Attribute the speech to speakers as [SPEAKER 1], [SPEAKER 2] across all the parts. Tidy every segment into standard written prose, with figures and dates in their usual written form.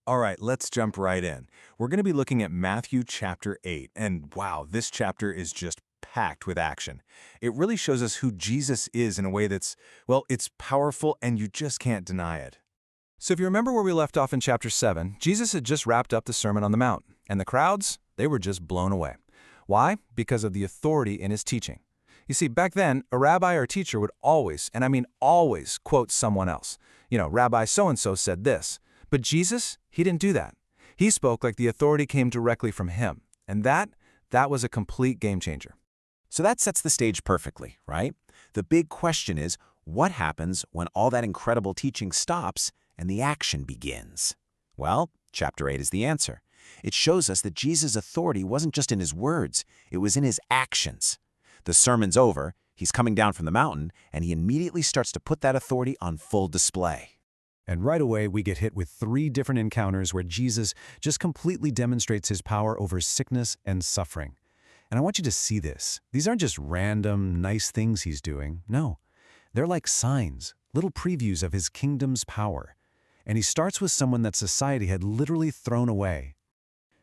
[SPEAKER 1] All right, let's jump right in. We're going to be looking at Matthew chapter 8, and wow, this chapter is just packed with action. It really shows us who Jesus is in a way that's, well, it's powerful and you just can't deny it.
[SPEAKER 2] So if you remember where we left off in chapter 7, Jesus had just wrapped up the Sermon on the Mount, and the crowds, they were just blown away. Why? Because of the authority in his teaching. You see, back then, a rabbi or teacher would always, and I mean always, quote someone else. Rabbi so-and-so said this. But Jesus, he didn't do that. He spoke like the authority came directly from him, and that was a complete game changer.
[SPEAKER 3] So that sets the stage perfectly, right? The big question is, what happens when all that incredible teaching stops and the action begins? Well, chapter 8 is the answer. It shows us that Jesus' authority wasn't just in his words, it was in his actions. The sermon's over, he's coming down from the mountain, and he immediately starts to put that authority on full display.
[SPEAKER 4] And right away, we get hit with 3 different encounters where Jesus just completely demonstrates his power over sickness and suffering. And I want you to see this. These aren't just random, nice things he's doing. No, they're like signs, little previews of his kingdom's power. And he starts with someone that society had literally thrown away.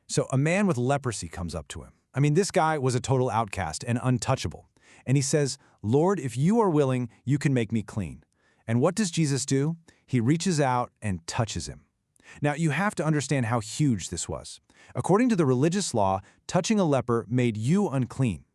[SPEAKER 5] So a man with leprosy comes up to him. I mean, this guy was a total outcast and untouchable. And he says, "Lord, if you are willing, you can make me clean." And what does Jesus do? He reaches out and touches him. Now, you have to understand how huge this was. According to the religious law, touching a leper made you unclean.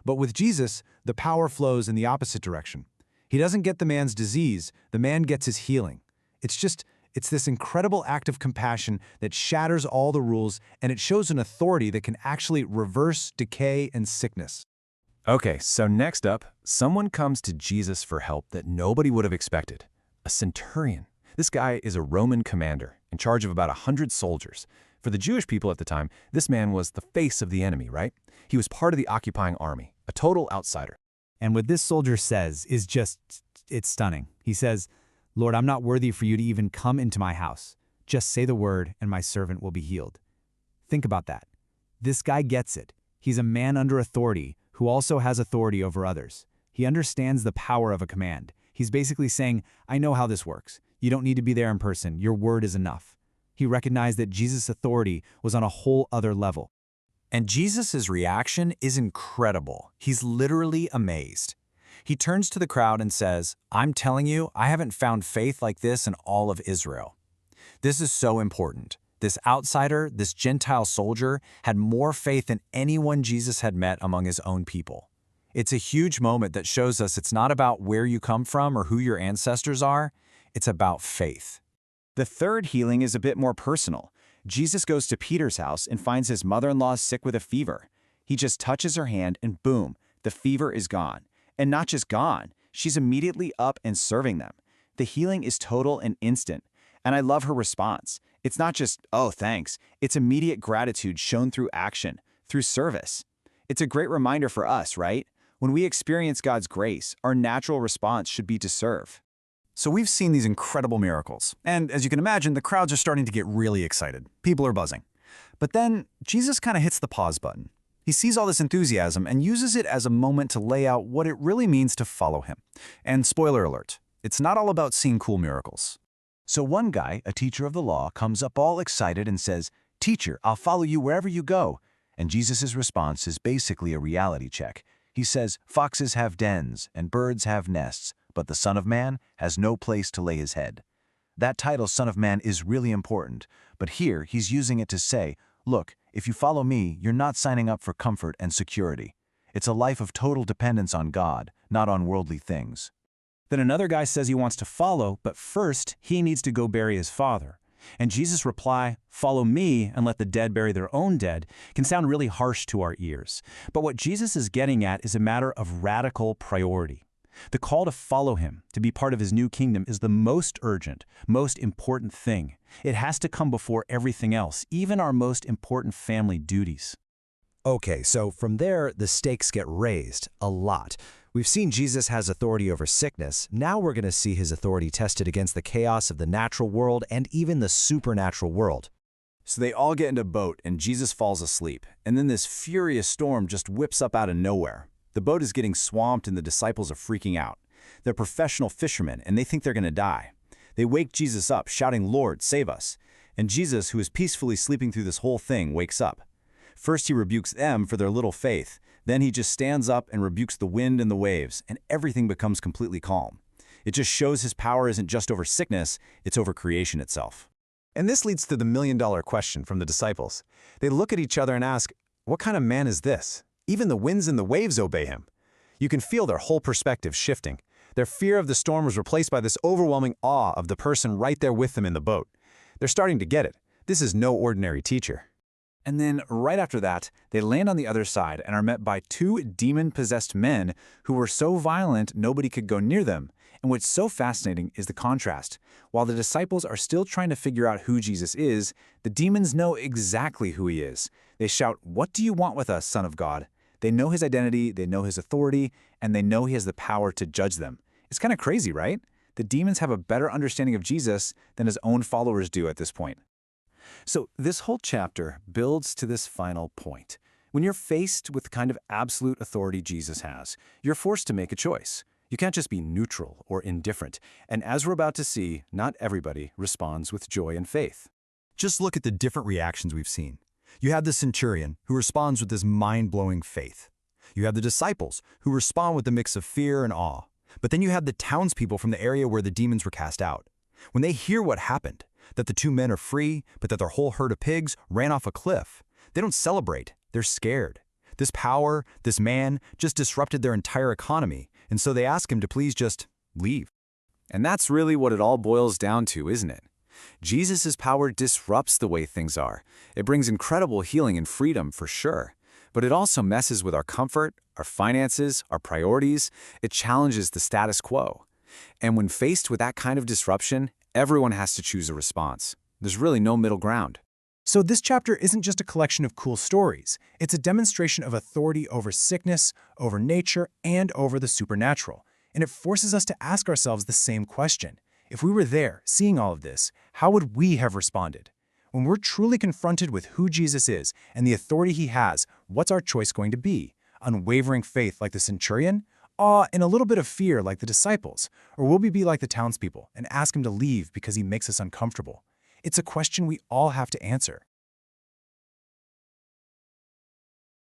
[SPEAKER 5] But with Jesus, the power flows in the opposite direction. He doesn't get the man's disease, the man gets his healing. It's this incredible act of compassion that shatters all the rules, and it shows an authority that can actually reverse decay and sickness.
[SPEAKER 2] Okay, so next up, someone comes to Jesus for help that nobody would have expected. A centurion. This guy is a Roman commander in charge of about 100 soldiers. For the Jewish people at the time, this man was the face of the enemy, right? He was part of the occupying army, a total outsider.
[SPEAKER 6] And what this soldier says is it's stunning. He says, "Lord, I'm not worthy for you to even come into my house. Just say the word and my servant will be healed." Think about that. This guy gets it. He's a man under authority who also has authority over others. He understands the power of a command. He's basically saying, I know how this works. You don't need to be there in person. Your word is enough. He recognized that Jesus' authority was on a whole other level.
[SPEAKER 5] And Jesus' reaction is incredible. He's literally amazed. He turns to the crowd and says, "I'm telling you, I haven't found faith like this in all of Israel." This is so important. This outsider, this Gentile soldier, had more faith than anyone Jesus had met among his own people. It's a huge moment that shows us it's not about where you come from or who your ancestors are. It's about faith.
[SPEAKER 7] The third healing is a bit more personal. Jesus goes to Peter's house and finds his mother-in-law sick with a fever. He just touches her hand and boom, the fever is gone. And not just gone, she's immediately up and serving them. The healing is total and instant. And I love her response. It's not just, "Oh, thanks." It's immediate gratitude shown through action, through service. It's a great reminder for us, right? When we experience God's grace, our natural response should be to serve.
[SPEAKER 5] So we've seen these incredible miracles. And as you can imagine, the crowds are starting to get really excited. People are buzzing. But then Jesus kind of hits the pause button. He sees all this enthusiasm and uses it as a moment to lay out what it really means to follow him. And spoiler alert, it's not all about seeing cool miracles.
[SPEAKER 3] So one guy, a teacher of the law, comes up all excited and says, "Teacher, I'll follow you wherever you go." And Jesus' response is basically a reality check. He says, "Foxes have dens and birds have nests, but the Son of Man has no place to lay his head." That title, Son of Man, is really important, but here he's using it to say, look, if you follow me, you're not signing up for comfort and security. It's a life of total dependence on God, not on worldly things.
[SPEAKER 6] Then another guy says he wants to follow, but first he needs to go bury his father. And Jesus' reply, "Follow me and let the dead bury their own dead," can sound really harsh to our ears. But what Jesus is getting at is a matter of radical priority. The call to follow him, to be part of his new kingdom, is the most urgent, most important thing. It has to come before everything else, even our most important family duties.
[SPEAKER 4] Okay, so from there, the stakes get raised a lot. We've seen Jesus has authority over sickness. Now we're going to see his authority tested against the chaos of the natural world and even the supernatural world.
[SPEAKER 5] So they all get into a boat and Jesus falls asleep. And then this furious storm just whips up out of nowhere. The boat is getting swamped and the disciples are freaking out. They're professional fishermen and they think they're going to die. They wake Jesus up, shouting, "Lord, save us."
[SPEAKER 3] And Jesus, who is peacefully sleeping through this whole thing, wakes up. First, he rebukes them for their little faith. Then he just stands up and rebukes the wind and the waves, and everything becomes completely calm. It just shows his power isn't just over sickness, it's over creation itself.
[SPEAKER 2] And this leads to the million-dollar question from the disciples. They look at each other and ask, what kind of man is this? Even the winds and the waves obey him. You can feel their whole perspective shifting. Their fear of the storm was replaced by this overwhelming awe of the person right there with them in the boat. They're starting to get it. This is no ordinary teacher.
[SPEAKER 7] And then, right after that, they land on the other side and are met by two demon-possessed men who were so violent nobody could go near them. And what's so fascinating is the contrast. While the disciples are still trying to figure out who Jesus is, the demons know exactly who he is. They shout, "What do you want with us, Son of God?" They know his identity, they know his authority, and they know he has the power to judge them. It's kind of crazy, right? The demons have a better understanding of Jesus than his own followers do at this point.
[SPEAKER 3] So this whole chapter builds to this final point. When you're faced with the kind of absolute authority Jesus has, you're forced to make a choice. You can't just be neutral or indifferent. And as we're about to see, not everybody responds with joy and faith.
[SPEAKER 5] Just look at the different reactions we've seen. You have the centurion, who responds with this mind-blowing faith. You have the disciples, who respond with a mix of fear and awe. But then you have the townspeople from the area where the demons were cast out. When they hear what happened, that the two men are free, but that their whole herd of pigs ran off a cliff, they don't celebrate, they're scared. This power, this man, just disrupted their entire economy, and so they ask him to please just leave.
[SPEAKER 7] And that's really what it all boils down to, isn't it? Jesus' power disrupts the way things are. It brings incredible healing and freedom for sure. But it also messes with our comfort, our finances, our priorities. It challenges the status quo. And when faced with that kind of disruption, everyone has to choose a response. There's really no middle ground.
[SPEAKER 5] So this chapter isn't just a collection of cool stories. It's a demonstration of authority over sickness, over nature, and over the supernatural. And it forces us to ask ourselves the same question. If we were there, seeing all of this, how would we have responded? When we're truly confronted with who Jesus is and the authority he has, what's our choice going to be? Unwavering faith like the centurion? Awe and a little bit of fear like the disciples? Or will we be like the townspeople and ask him to leave because he makes us uncomfortable? It's a question we all have to answer.